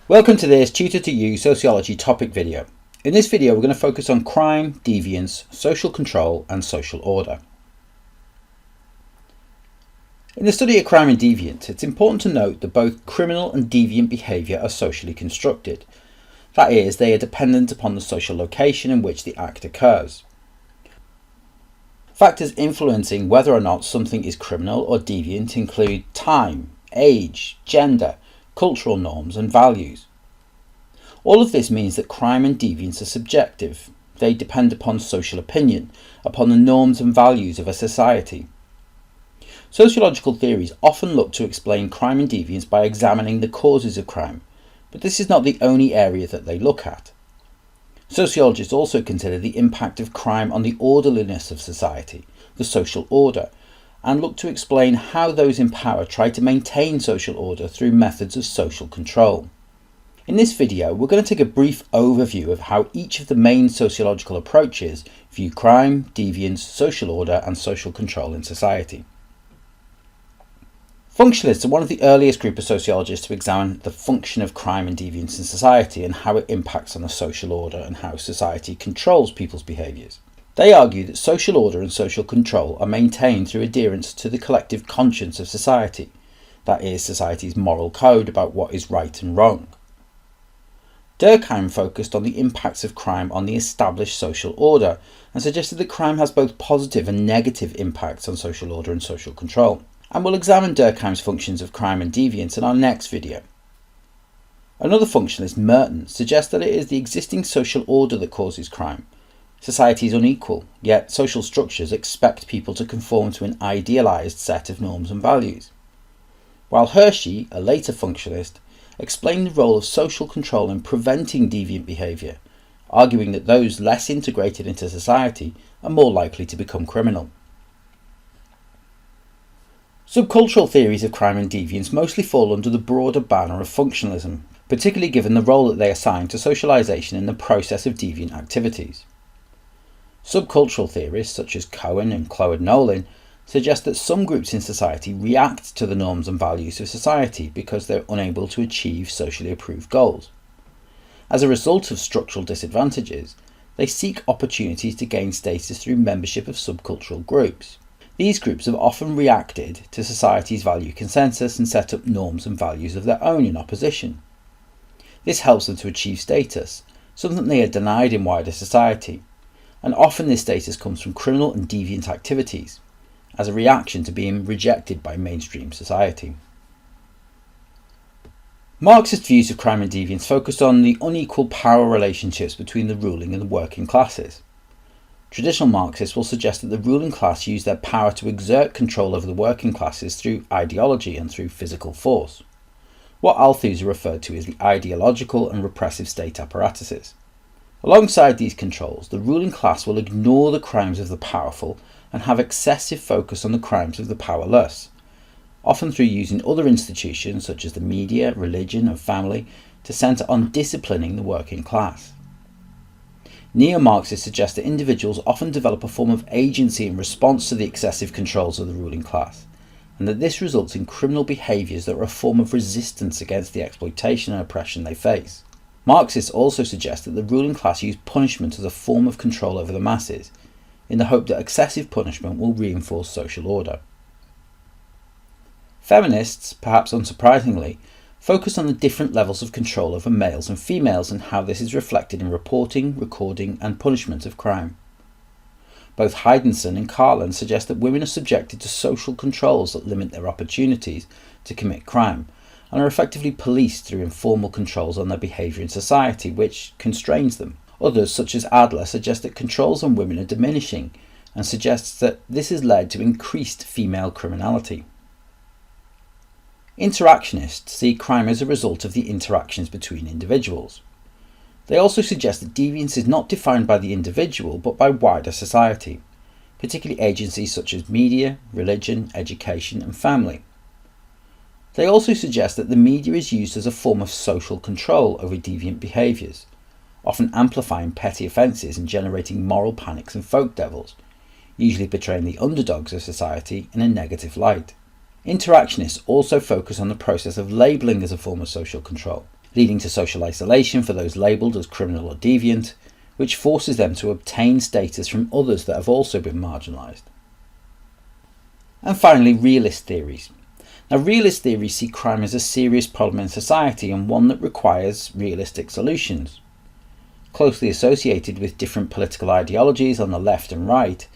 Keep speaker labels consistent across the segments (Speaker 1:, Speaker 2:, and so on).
Speaker 1: Welcome to this Tutor to You Sociology topic video. In this video we're going to focus on crime, deviance, social control and social order. In the study of crime and deviance, it's important to note that both criminal and deviant behaviour are socially constructed. That is, they are dependent upon the social location in which the act occurs. Factors influencing whether or not something is criminal or deviant include time, age, gender, cultural norms and values. All of this means that crime and deviance are subjective. They depend upon social opinion, upon the norms and values of a society. Sociological theories often look to explain crime and deviance by examining the causes of crime, but this is not the only area that they look at. Sociologists also consider the impact of crime on the orderliness of society, the social order, and look to explain how those in power try to maintain social order through methods of social control. In this video, we're going to take a brief overview of how each of the main sociological approaches view crime, deviance, social order and social control in society. Functionalists are one of the earliest group of sociologists to examine the function of crime and deviance in society and how it impacts on the social order and how society controls people's behaviours. They argue that social order and social control are maintained through adherence to the collective conscience of society, that is, society's moral code about what is right and wrong. Durkheim focused on the impacts of crime on the established social order and suggested that crime has both positive and negative impacts on social order and social control. And we'll examine Durkheim's functions of crime and deviance in our next video. Another functionalist, Merton, suggests that it is the existing social order that causes crime. Society is unequal, yet social structures expect people to conform to an idealised set of norms and values. While Hershey, a later functionalist, explained the role of social control in preventing deviant behaviour, arguing that those less integrated into society are more likely to become criminal. Subcultural theories of crime and deviance mostly fall under the broader banner of functionalism, particularly given the role that they assign to socialisation in the process of deviant activities. Subcultural theorists such as Cohen and Cloward Nolan suggest that some groups in society react to the norms and values of society because they're unable to achieve socially approved goals. As a result of structural disadvantages, they seek opportunities to gain status through membership of subcultural groups. These groups have often reacted to society's value consensus and set up norms and values of their own in opposition. This helps them to achieve status, something they are denied in wider society, and often this status comes from criminal and deviant activities, as a reaction to being rejected by mainstream society. Marxist views of crime and deviance focus on the unequal power relationships between the ruling and the working classes. Traditional Marxists will suggest that the ruling class use their power to exert control over the working classes through ideology and through physical force, what Althuser referred to as the ideological and repressive state apparatuses. Alongside these controls, the ruling class will ignore the crimes of the powerful and have excessive focus on the crimes of the powerless, often through using other institutions such as the media, religion and family to centre on disciplining the working class. Neo-Marxists suggest that individuals often develop a form of agency in response to the excessive controls of the ruling class, and that this results in criminal behaviours that are a form of resistance against the exploitation and oppression they face. Marxists also suggest that the ruling class use punishment as a form of control over the masses, in the hope that excessive punishment will reinforce social order. Feminists, perhaps unsurprisingly, focus on the different levels of control over males and females and how this is reflected in reporting, recording and punishment of crime. Both Heidenson and Carlin suggest that women are subjected to social controls that limit their opportunities to commit crime, and are effectively policed through informal controls on their behaviour in society, which constrains them. Others, such as Adler, suggest that controls on women are diminishing, and suggests that this has led to increased female criminality. Interactionists see crime as a result of the interactions between individuals. They also suggest that deviance is not defined by the individual, but by wider society, particularly agencies such as media, religion, education and family. They also suggest that the media is used as a form of social control over deviant behaviours, often amplifying petty offences and generating moral panics and folk devils, usually portraying the underdogs of society in a negative light. Interactionists also focus on the process of labelling as a form of social control, leading to social isolation for those labelled as criminal or deviant, which forces them to obtain status from others that have also been marginalised. And finally, realist theories. Now, realist theories see crime as a serious problem in society and one that requires realistic solutions. Closely associated with different political ideologies on the left and right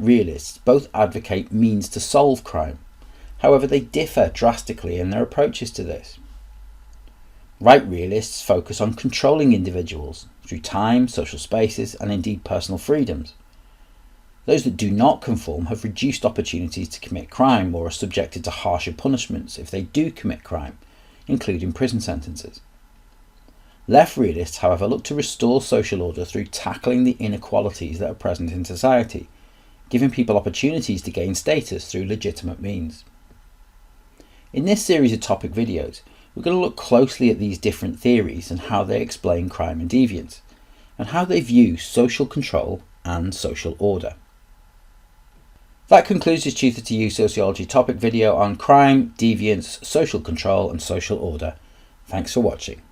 Speaker 1: realists both advocate means to solve crime. However, they differ drastically in their approaches to this. Right realists focus on controlling individuals through time, social spaces, and indeed personal freedoms. Those that do not conform have reduced opportunities to commit crime or are subjected to harsher punishments if they do commit crime, including prison sentences. Left realists, however, look to restore social order through tackling the inequalities that are present in society, giving people opportunities to gain status through legitimate means. In this series of topic videos, we're going to look closely at these different theories and how they explain crime and deviance, and how they view social control and social order. That concludes this Tutor to You Sociology topic video on crime, deviance, social control and social order. Thanks for watching.